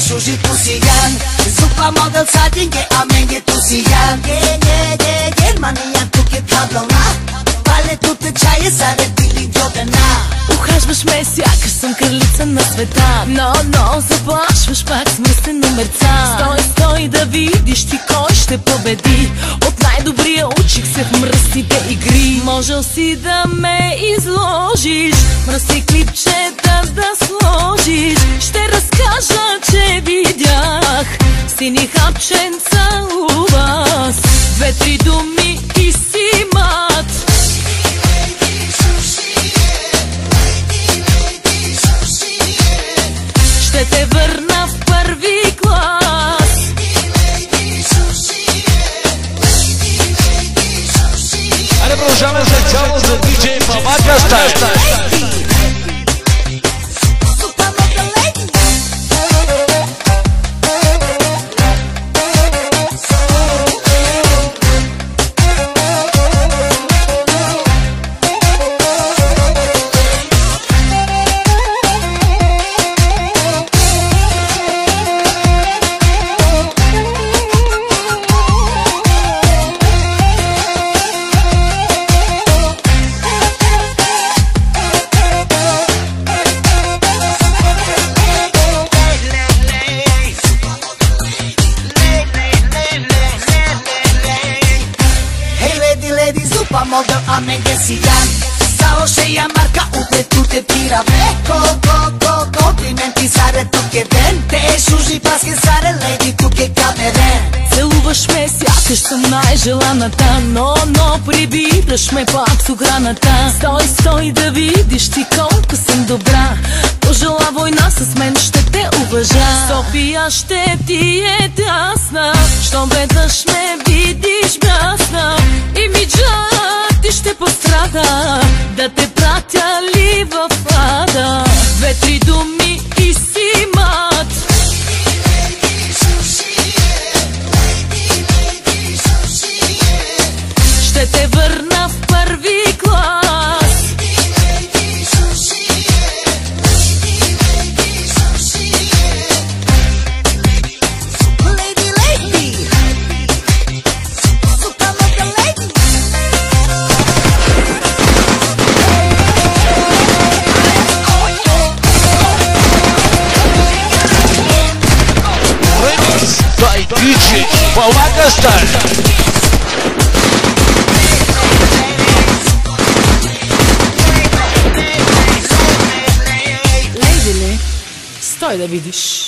Sushi pusiyan, supermodel satin ke amenge tusiyan. Германия тук е таблана, палето те чае заради дили джогана. Ухажваш ме, сякаш съм кралица на света. Но заплашваш пак с мръсни номерца. Стой да видиш ти кой ще победи. От най-добрия учих се в мръсните игри. Можел си да ме изложиш, мръсни клипчета да сложиш. Ще разкажа, че видях сини хапченца у вас. Две-три думи и си мат. Ще те върна в първи клас. Айде продължаваме специално за диджей Павака Стайл. Supermodel amenge siyan, sao se marca ute tu te tira ve. Компlimenti саре тук е ден, те шужи паски саре леди тук е камерен. Целуваш ме, сякаш съм най-желаната, но прибираш ме пак с охраната. Стой да видиш ти колко съм добра. Пожела война с мен, ще те уважа. София ще ти е тясна, щом веднъж ме видиш бясна. Имиджа ти ще пострада, да те пратя ли в ада. Две-три думи и си мат. Ще те върна в първи клас. Диджей Павака Стайл. Лейди, стой да видиш.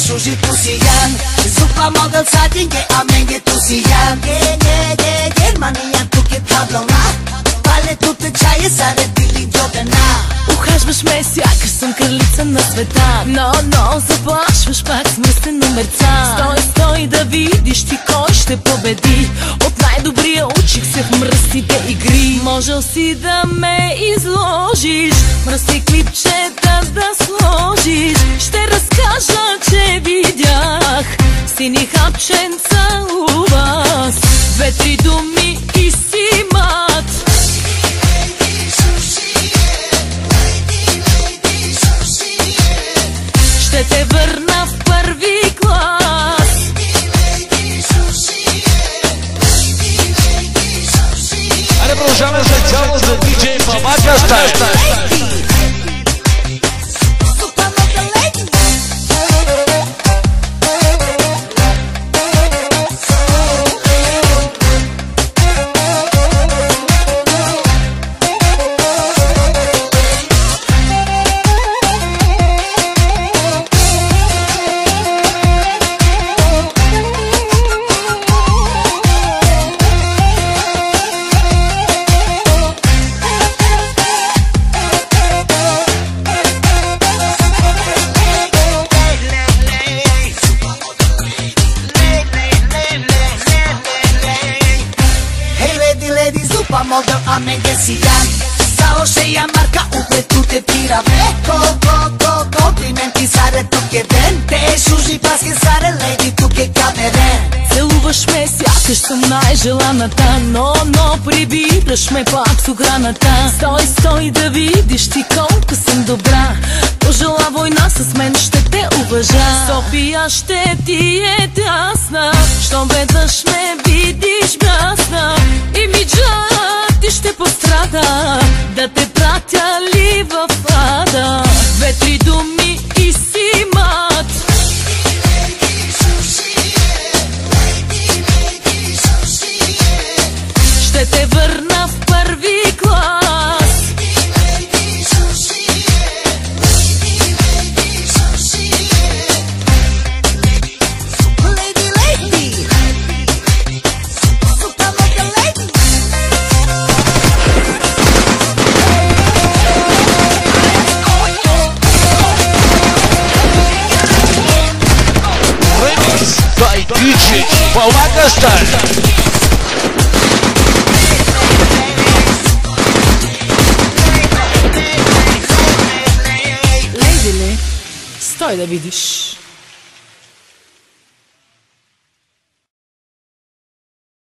Sushi pusiyan, supermodel satin ke amenge tusiyan. Германия тук е таблана, палето те чае заради дили джогана. Ухажваш ме, сякаш съм кралица на света. Но заплашваш пак с мръсни номерца. Стой да видиш ти кой ще победи. От най-добрия учих се в мръсните игри. Можел си да ме изложиш, мръсни клипчета да сложиш. Ще разкажа, че видях сини хапченца у вас. Две-три думи и си мат. Ще те върна в първи клас. Айде продължаваме специално за диджей Павака Стайл. Комплименти саре, тук е ден. Те шужи паски саре, леди, тук е камерен. Целуваш ме, сякаш съм най-желаната, но прибираш ме пак с охраната. Стой да видиш ти колко съм добра. Пожела война с мен, ще те уважа. София ще ти е тясна, щом веднъж ме видиш бясна. Имиджа ти ще пострада, да те пратя ли в ада. Две-три думи и си мат. Ще те върна в първи клас. Леди, супер мега леди. Remix by DJ Pavaga Style. Леди ли? Стой да видиш.